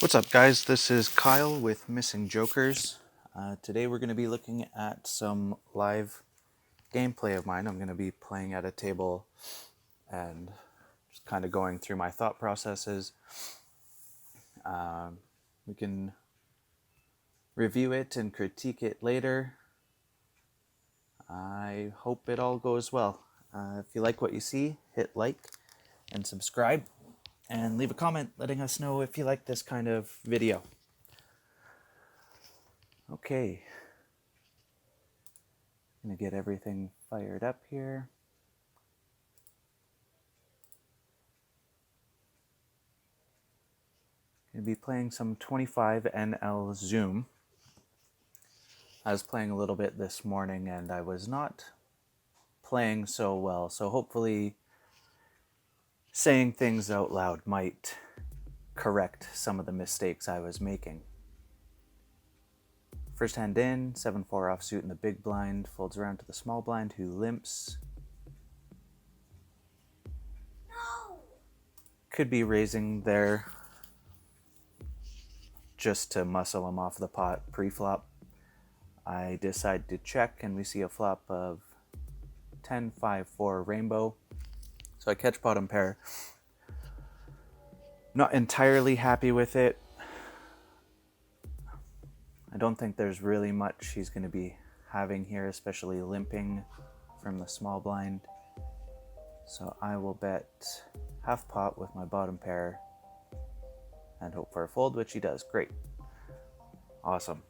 What's up, guys? This is Kyle with Missing Jokers. Today we're going to be looking at some live gameplay of mine. I'm going to be playing at a table and just kind of going through my thought processes. We can review it and critique it later. I hope it all goes well. If you like what you see, hit like and subscribe and leave a comment letting us know if you like this kind of video. Okay. Gonna get everything fired up here. Gonna be playing some 25 NL Zoom. I was playing a little bit this morning and I was not playing so well, so hopefully saying things out loud might correct some of the mistakes I was making. First hand in, 7-4 offsuit in the big blind, folds around to the small blind who limps. No. Could be raising there just to muscle him off the pot pre-flop. I decide to check and we see a flop of 10-5-4 rainbow. So I catch bottom pair. Not entirely happy with it. I don't think there's really much he's going to be having here, especially limping from the small blind. So I will bet half pot with my bottom pair and hope for a fold, which he does. Great. Awesome.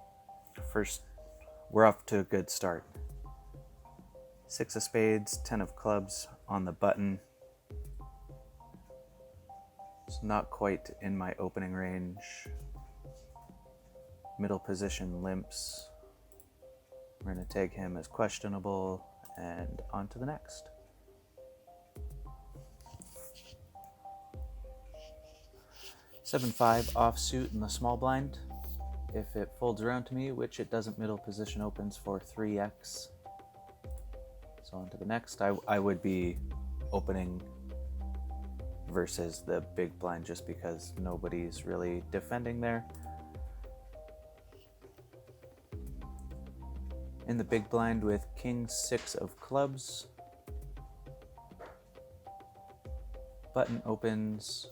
First, we're off to a good start. 6 of spades, 10 of clubs on the button. It's not quite in my opening range. Middle position limps. We're going to tag him as questionable and on to the next. (7-5) offsuit in the small blind. If it folds around to me, which it doesn't, middle position opens for 3x. So on to the next. I would be opening versus the big blind just because nobody's really defending there. In the big blind with king 6 of clubs. Button opens.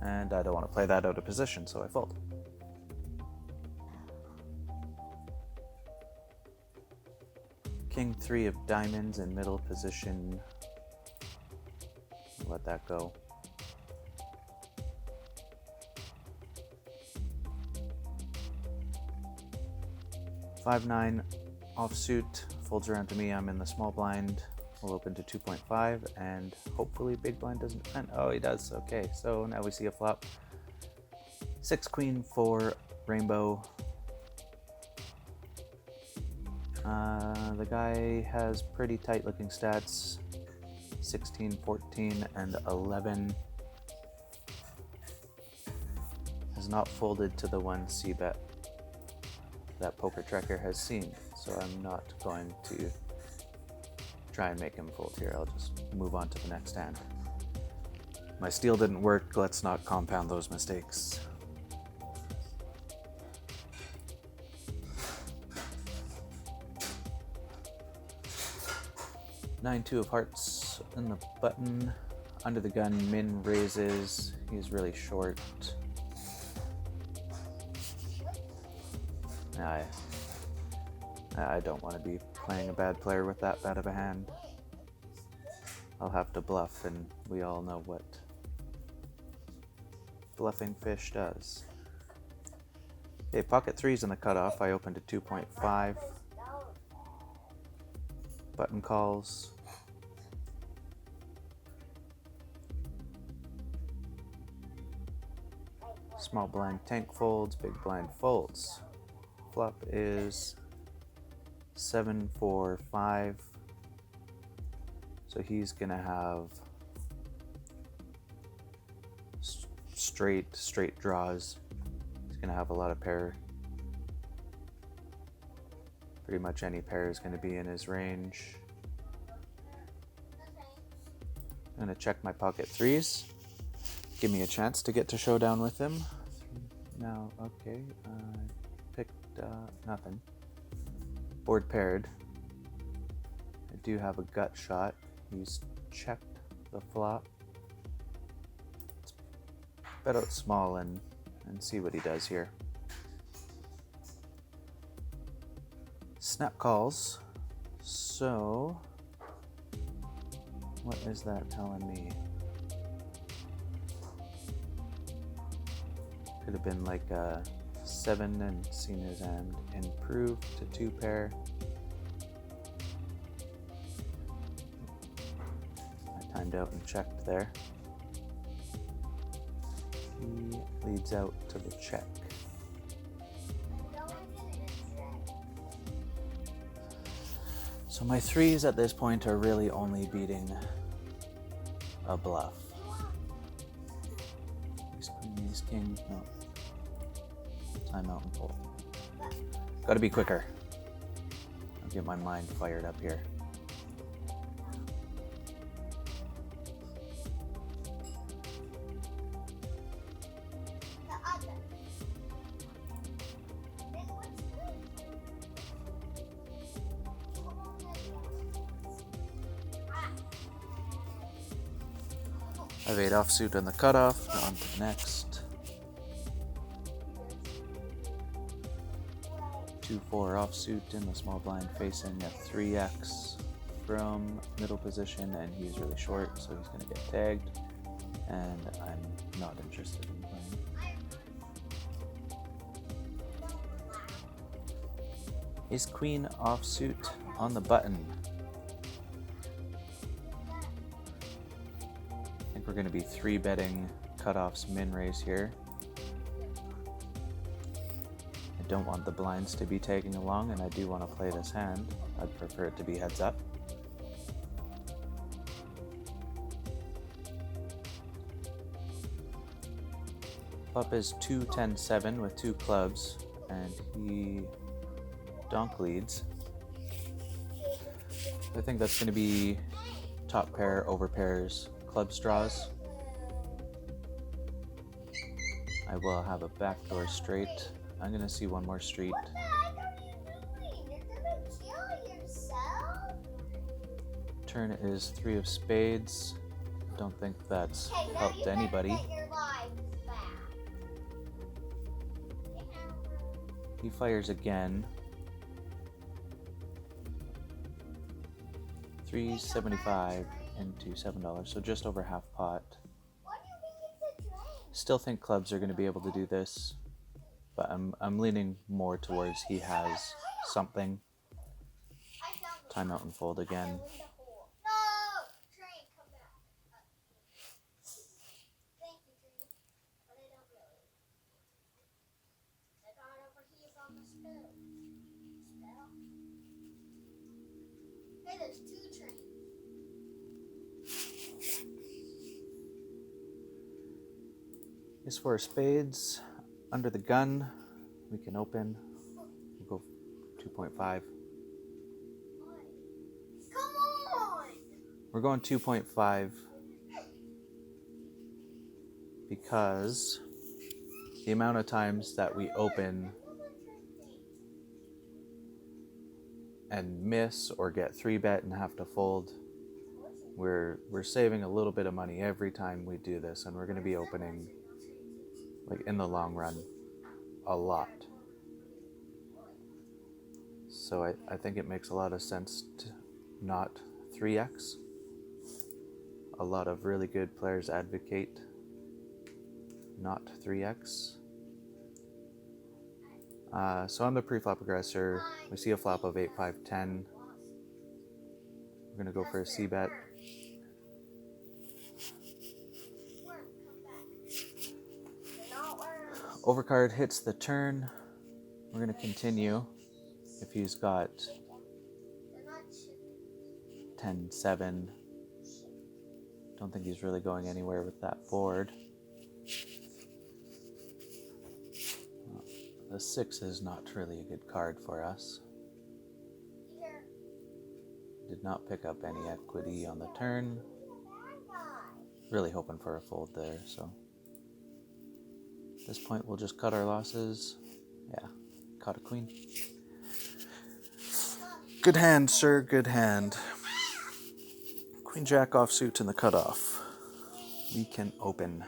And I don't want to play that out of position, so I fold. King 3 of diamonds in middle position. Let that go. (5-9) offsuit folds around to me. I'm in the small blind. We'll open to 2.5 and hopefully big blind doesn't defend. Oh, he does. Okay, so now we see a flop. 6 queen 4 rainbow. The guy has pretty tight looking stats. 16, 14, and 11. Has not folded to the 1 c-bet that Poker Tracker has seen, so I'm not going to try and make him fold here. I'll just move on to the next hand. My steal didn't work. Let's not compound those mistakes. (9-2) of hearts in the button. Under the gun, min raises. He's really short. I don't want to be playing a bad player with that bad of a hand. I'll have to bluff, and we all know what bluffing fish does. Okay, pocket 3's in the cutoff. I open to 2.5. Button calls. Small blind tank folds, big blind folds. Flop is 7-4-5. So he's gonna have straight draws. He's gonna have a lot of pair. Pretty much any pair is gonna be in his range. I'm gonna check my pocket 3's. give me a chance to get to showdown with him. Now, okay, picked nothing. Board paired. I do have a gut shot. He's checked the flop. Let's bet out small and see what he does here. Snap calls. So, what is that telling me? Could have been like a 7 and seen his hand improve to 2 pair. I timed out and checked there. He leads out to the check. So my threes at this point are really only beating a bluff. Ace queen, ace king, no. Timeout and fold. Gotta be quicker. I'll get my mind fired up here. I have 8 offsuit on the cutoff, on to the next. 2-4 offsuit in the small blind facing a 3x from middle position, and he's really short, so he's going to get tagged, and I'm not interested in playing. Ace queen offsuit on the button. We're going to be 3-betting cutoffs min raise here. I don't want the blinds to be tagging along, and I do want to play this hand. I'd prefer it to be heads up. Flop is 2-10-7 with 2 clubs, and he donk leads. I think that's going to be top pair, over pairs, clubs draws. I will have a backdoor straight. I'm gonna see one more street. What the heck are you doing? You're gonna kill yourself? Turn is 3 of spades. Don't think that's helped anybody. Get your life back. He fires again. 375 into $7, so just over half pot. What do you think it's a drink? Still think clubs are going to be able to do this, but I'm leaning more towards he has something. Timeout and fold again. No! Train, come back. Thank you, Train. But I don't really. I got over here on the spell. Hey, there's 2 trains. Ace 4 of spades. Under the gun. We can open. We'll go 2.5. Come on! We're going 2.5 because the amount of times that we open and miss or get 3-bet and have to fold, we're saving a little bit of money every time we do this, and we're going to be opening, like in the long run, a lot. So I think it makes a lot of sense to not 3x. A lot of really good players advocate not 3x. So I'm the pre-flop aggressor. We see a flop of 8-5-10. We're gonna go for a c-bet. Overcard hits the turn. We're gonna continue. If he's got 10-7, don't think he's really going anywhere with that board. The 6 is not really a good card for us. Did not pick up any equity on the turn. Really hoping for a fold there, so this point, we'll just cut our losses. Yeah, caught a queen. Good hand, sir, good hand. Queen jack offsuit in the cutoff. We can open.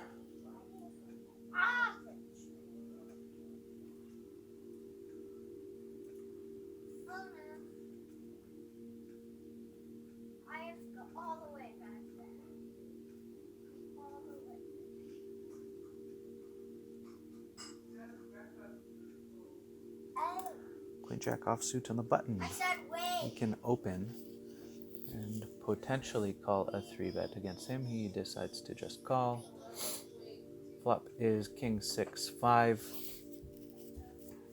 I have to go all the way back then. All the way. Oh, Queen jack offsuit on the button. I said We wait. can open and potentially call a 3-bet against him. He decides to just call. Flop is king 6-5.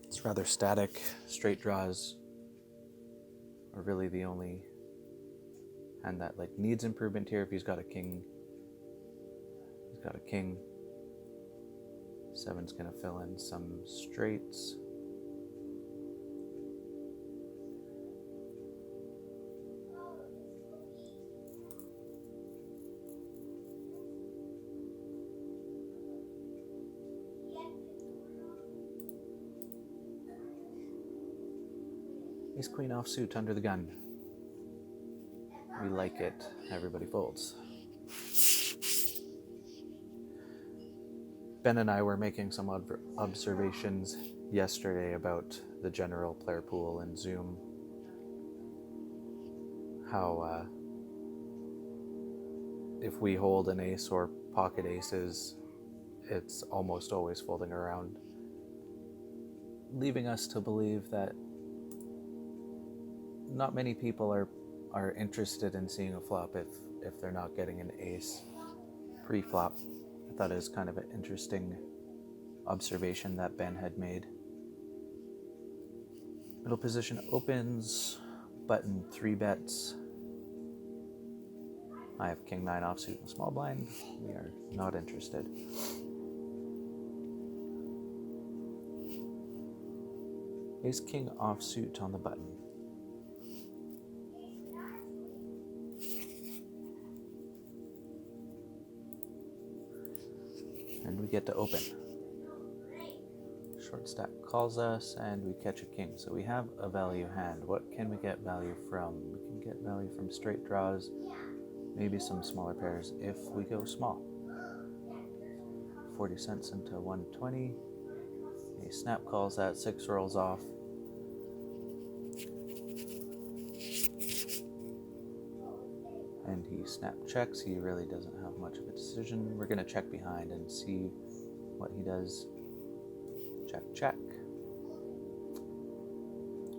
It's rather static. Straight draws are really the only hand that like needs improvement here. If he's got a king, he's got a king. 7's gonna fill in some straights. Ace queen offsuit under the gun. We like it. Everybody folds. Ben and I were making some observations yesterday about the general player pool in Zoom. How if we hold an ace or pocket aces, it's almost always folding around, leaving us to believe that not many people are interested in seeing a flop if they're not getting an ace pre-flop. I thought it was kind of an interesting observation that Ben had made. Middle position opens, button 3-bets. I have king 9 offsuit in small blind. We are not interested. Ace king offsuit on the button. And we get to open. Short stack calls us and we catch a king. So we have a value hand. What can we get value from? We can get value from straight draws, maybe some smaller pairs if we go small. 40 cents into 120. He snap calls that, 6 rolls off. And he snap checks. He really doesn't have much of a decision. We're going to check behind and see what he does. Check, check.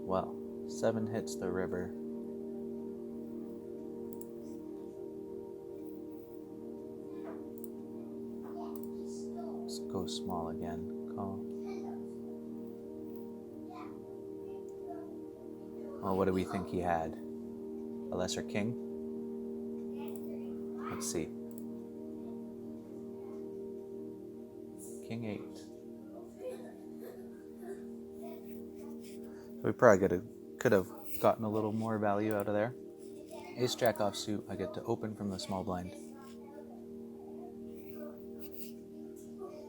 Well, 7 hits the river. Let's go small again. Call. Well, what do we think he had? A lesser king? Let's see. King 8. So we probably could have gotten a little more value out of there. Ace jack offsuit, I get to open from the small blind.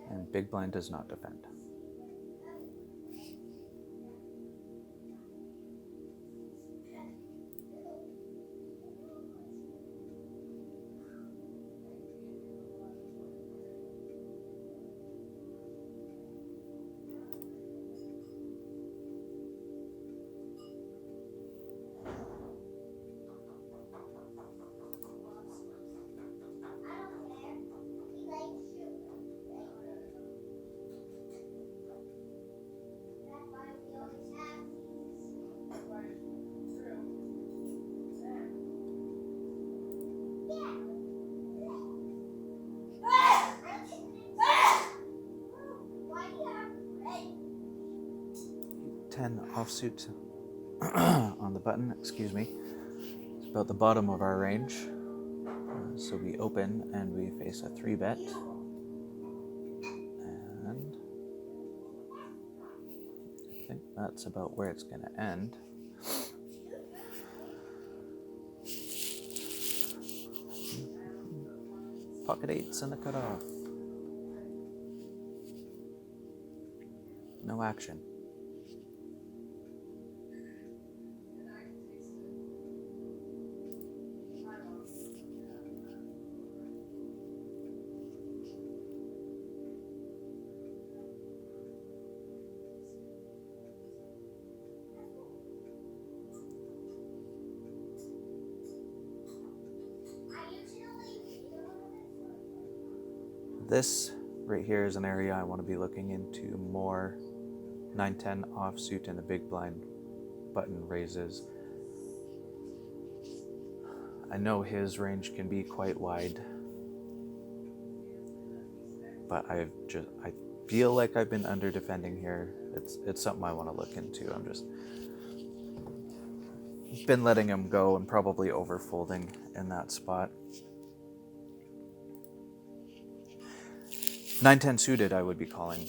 And big blind does not defend. Offsuit on the button, excuse me. It's about the bottom of our range. So we open and we face a 3-bet. And I think that's about where it's going to end. Pocket 8s and the cutoff. No action. This right here is an area I want to be looking into more. 9-10 offsuit and the big blind button raises. I know his range can be quite wide, but I feel like I've been under defending here. It's something I want to look into. I'm just been letting him go and probably overfolding in that spot. 9-10 suited I would be calling.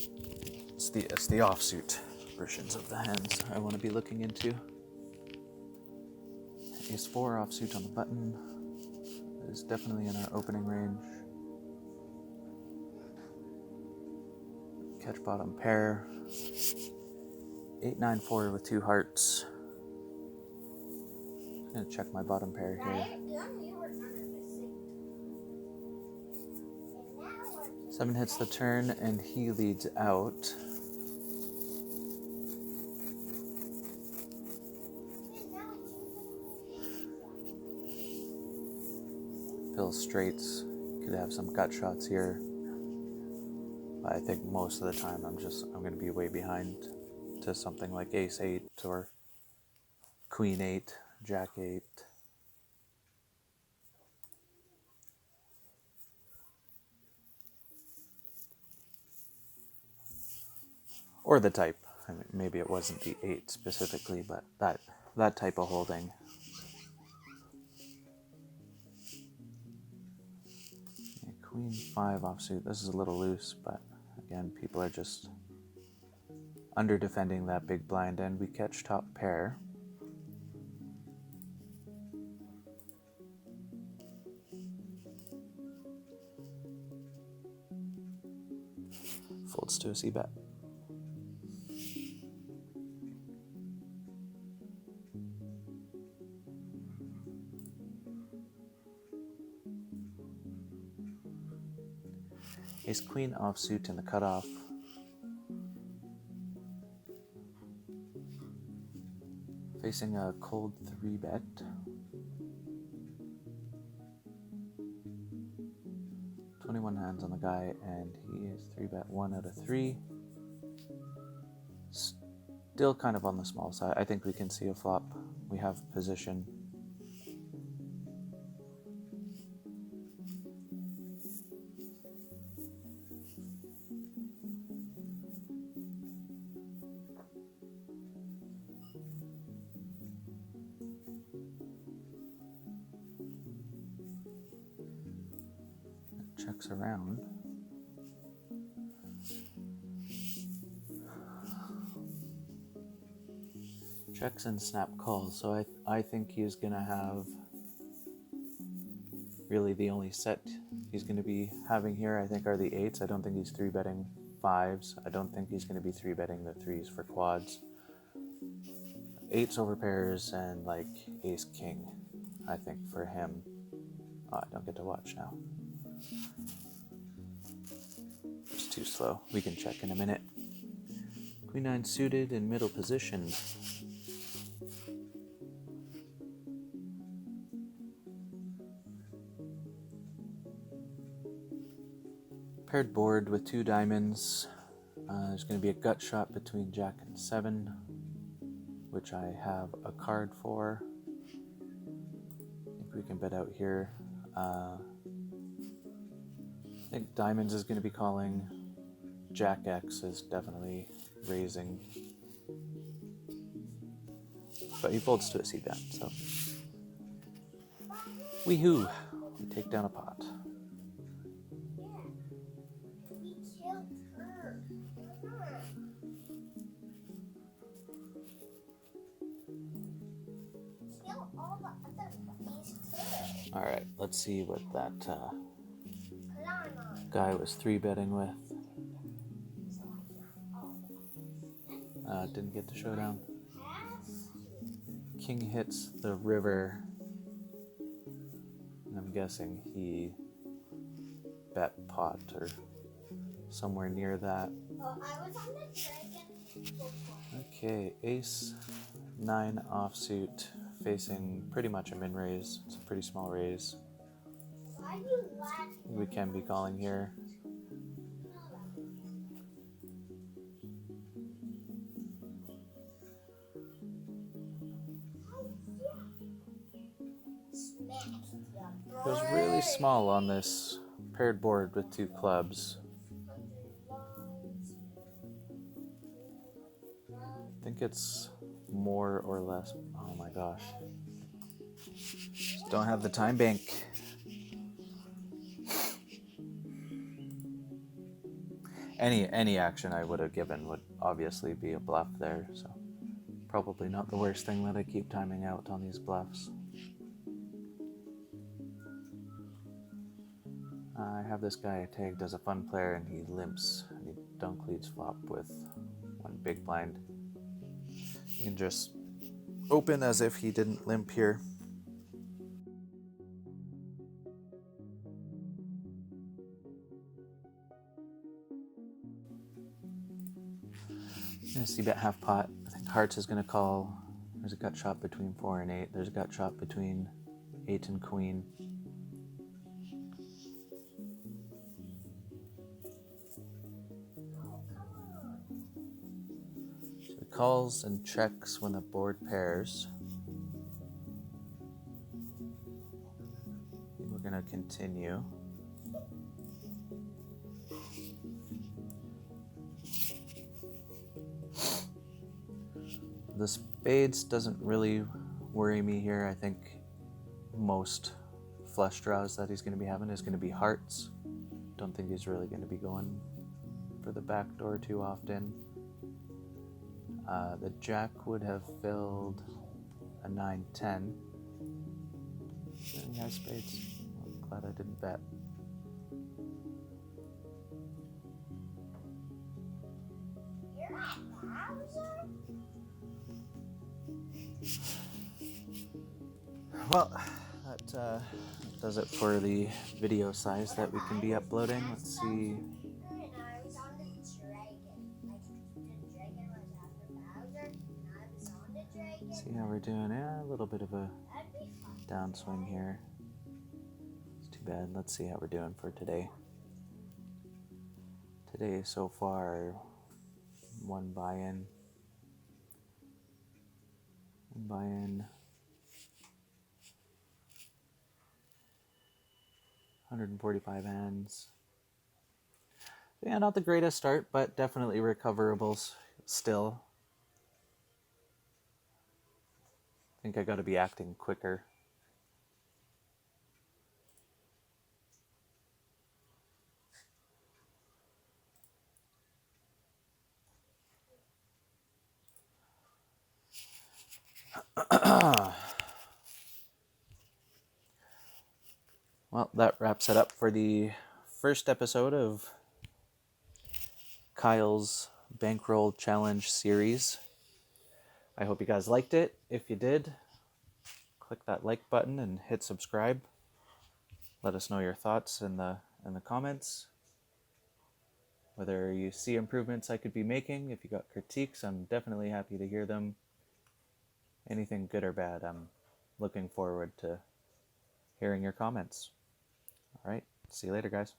It's the offsuit versions of the hands I want to be looking into. Ace 4 offsuit on the button is definitely in our opening range. Catch bottom pair. 8-9-4 with 2 hearts. I'm gonna check my bottom pair here. 7 hits the turn and he leads out. Phil straights, could have some gut shots here. But I think most of the time I'm going to be way behind to something like Ace 8 or Queen 8, Jack 8. Or the type. I mean, maybe it wasn't the 8 specifically, but that type of holding. Queen 5 offsuit. This is a little loose, but again, people are just under defending that big blind, and we catch top pair. Folds to a c-bet. Ace Queen offsuit in the cutoff. Facing a cold 3-bet. $21 hands on the guy, and he is 3-bet 1 out of 3. Still kind of on the small side. I think we can see a flop. We have position. Checks around. Checks and snap calls. So I think he's going to have really the only set he's going to be having here, I think, are the 8s. I don't think he's 3-betting 5s. I don't think he's going to be 3-betting the 3s for quads. 8s over pairs and like Ace King, I think, for him. Oh, I don't get to watch now. It's too slow. We can check in a minute. Queen 9 suited in middle position. Paired board with 2 diamonds. There's going to be a gut shot between Jack and 7, which I have a card for. I think we can bet out here. I think diamonds is going to be calling. Jack X is definitely raising. But he folds to a c-bet, so. Wee-hoo! We take down a pot. Alright, let's see what that guy was 3-betting with. Didn't get the showdown. Pass. King hits the river. And I'm guessing he bet pot or somewhere near that. Oh, I was on the dragon before. Okay, ace 9 offsuit facing pretty much a min raise. It's a pretty small raise. Why do you laugh? We can be calling here. It was really small on this paired board with 2 clubs. I think it's more or less. Oh my gosh. Just don't have the time bank. Any action I would have given would obviously be a bluff there, so probably not the worst thing that I keep timing out on these bluffs. I have this guy tagged as a fun player and he limps and he dunk leads flop with 1 big blind. You can just open as if he didn't limp here. I'm gonna see bet half pot. I think hearts is gonna call. There's a gut shot between 4 and 8. There's a gut shot between 8 and queen. So he calls and checks when the board pairs. I think we're gonna continue. The spades doesn't really worry me here. I think most flush draws that he's going to be having is going to be hearts. Don't think he's really going to be going for the back door too often. The jack would have filled a 9-10. He has spades. I'm glad I didn't bet. You're at Bowser? Well, that does it for the video size that we can be uploading. Let's see. And I was on the dragon. Like, the dragon was after Bowser, and I was on the dragon. See how we're doing. Yeah, a little bit of a That'd be fun. downswing here. It's too bad. Let's see how we're doing for today. Today so far, 1 buy-in. 1 buy-in. 145 hands. Yeah, not the greatest start, but definitely recoverables still. I think I gotta be acting quicker. Well, that wraps it up for the first episode of Kyle's Bankroll Challenge series. I hope you guys liked it. If you did, click that like button and hit subscribe. Let us know your thoughts in the comments. Whether you see improvements I could be making, if you got critiques, I'm definitely happy to hear them. Anything good or bad, I'm looking forward to hearing your comments. All right, see you later, guys.